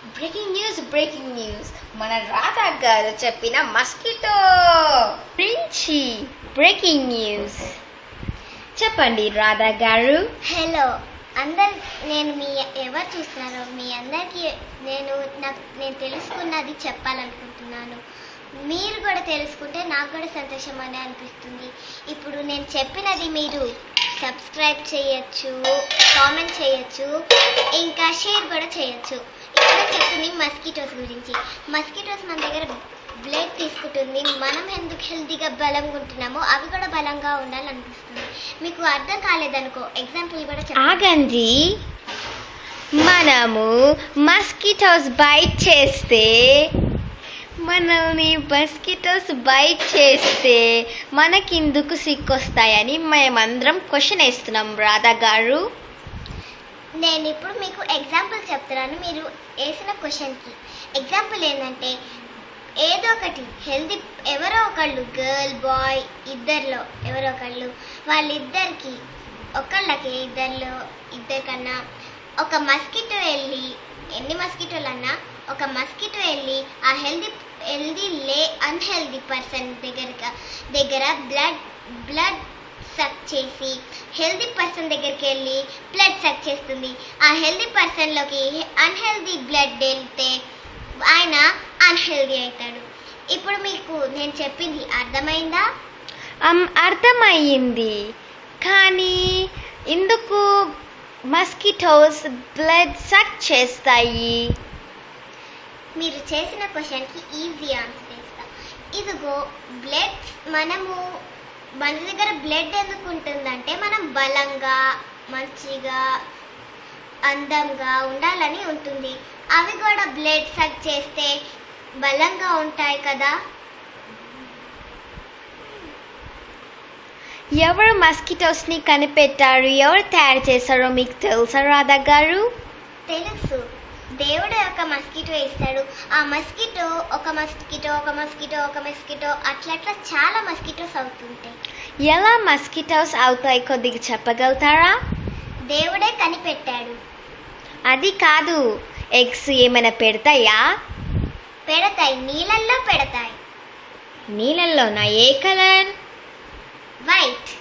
Breaking news మన రాధా గారు చెప్పిన మస్కిటో గురించి బ్రేకింగ్ న్యూస్ చెప్పండి రాధా గారు. హలో అందరు, నేను ఎవరు చూస్తున్నారో మీ అందరికీ నేను తెలుసుకున్నది చెప్పాలనుకుంటున్నాను. మీరు కూడా తెలుసుకుంటే నాకు కూడా సంతోషం అని అనిపిస్తుంది. ఇప్పుడు నేను చెప్పినది మీరు సబ్స్క్రైబ్ చేయొచ్చు, కామెంట్ చేయొచ్చు, ఇంకా షేర్ కూడా చేయొచ్చు. ఇక్కడ చెప్తుంది మస్కిటోస్ గురించి. మస్కిటోస్ మన దగ్గర బ్లడ్ తీసుకుంటుంది. మనం ఎందుకు హెల్తీగా బలంగా ఉంటున్నామో అవి కూడా బలంగా ఉండాలనిపిస్తుంది. మీకు అర్థం కాలేదనుకో ఎగ్జాంపుల్ కూడా ఆగండి. మనము మస్కిటోస్ బైట్ చేస్తే మనకిందుకు సిక్కొస్తాయని మేమందరం క్వశ్చన్ వేస్తున్నాం రాధా గారు. నేను ఇప్పుడు మీకు ఎగ్జాంపుల్ చెప్తున్నాను. మీరు వేసిన క్వశ్చన్కి ఎగ్జాంపుల్ ఏంటంటే, ఏదో ఒకటి హెల్తీ, ఎవరో ఒకళ్ళు గర్ల్ బాయ్ ఇద్దరిలో ఎవరో ఒకళ్ళు, వాళ్ళిద్దరికి ఒకళ్ళకి ఇద్దరికన్నా ఒక మస్కిటో వెళ్ళి, ఎన్ని మస్కిటోలన్నా ఒక మస్కిటో వెళ్ళి ఆ అన్హెల్దీ పర్సన్ దగ్గర బ్లడ్ సక్ చేసి హెల్దీ పర్సన్ దగ్గరికి వెళ్ళి బ్లడ్ సక్ చేస్తుంది. ఆ హెల్దీ పర్సన్లోకి అన్హెల్దీ బ్లడ్ వెళ్తే ఆయన అన్హెల్దీ అవుతాడు. ఇప్పుడు మీకు నేను చెప్పింది అర్థమైందా? అర్థమయ్యింది. కానీ ఎందుకు మస్కిటోస్ బ్లడ్ సక్ చేస్తాయి? మీరు చేసిన క్వశ్చన్కి ఈజీ ఆన్సర్ ఇస్తా. ఇదిగో బ్లడ్, మన దగ్గర బ్లడ్ ఎందుకు ఉంటుందంటే మనం బలంగా, మంచిగా, అందంగా ఉండాలని ఉంటుంది. అవి కూడా బ్లడ్ సక్ చేస్తే బలంగా ఉంటాయి కదా. ఎవరు మస్కిటోస్ని కనిపెట్టారు, ఎవరు తయారు చేశారో మీకు తెలుసా రాధా గారు? తెలుసు. దేవుడు ఒక మస్కిటో ఇస్తాడు. ఆ మస్కిటో అట్లా చాలా మస్కిటోస్ అవుతుంటాయి. ఎలా మస్కిటోస్ అవుతాయి కొద్దిగా చెప్పగలుగుతారా? దేవుడే కనిపెట్టాడు. అది కాదు, ఎగ్స్ ఏమైనా పెడతాయా? పెడతాయి, నీళ్ళల్లో పెడతాయి. నీళ్ళల్లోనా? ఏ కలర్? వైట్.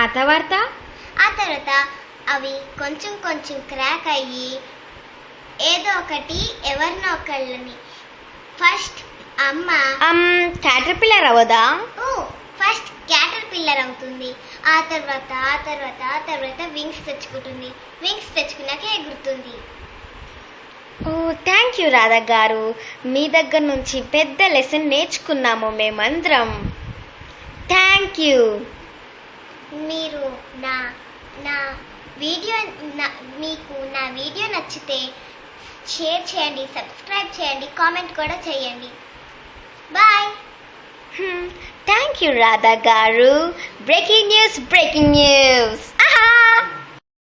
ఆ తర్వాత అవి కొంచెం క్రాక్ అయ్యి ఏదో ఒకటి ఎవరినో ఒకళ్ళని ఫస్ట్ క్యాటర్పిల్లర్ అవ్వదా? ఫస్ట్ క్యాటర్పిల్లర్ అవుతుంది. ఆ తర్వాత వింగ్స్ తెచ్చుకుంటుంది. వింగ్స్ తెచ్చుకున్నాక ఎగురుతుంది. థ్యాంక్ యూ రాధా గారు. మీ దగ్గర నుంచి పెద్ద లెసన్ నేర్చుకున్నాము మేమందరం. Thank you. మీరు మీకు నా వీడియో నచ్చితే షేర్ చేయండి, సబ్స్క్రైబ్ చేయండి, కామెంట్ కూడా చేయండి. బాయ్. థ్యాంక్ యూ రాధా గారు. Breaking news.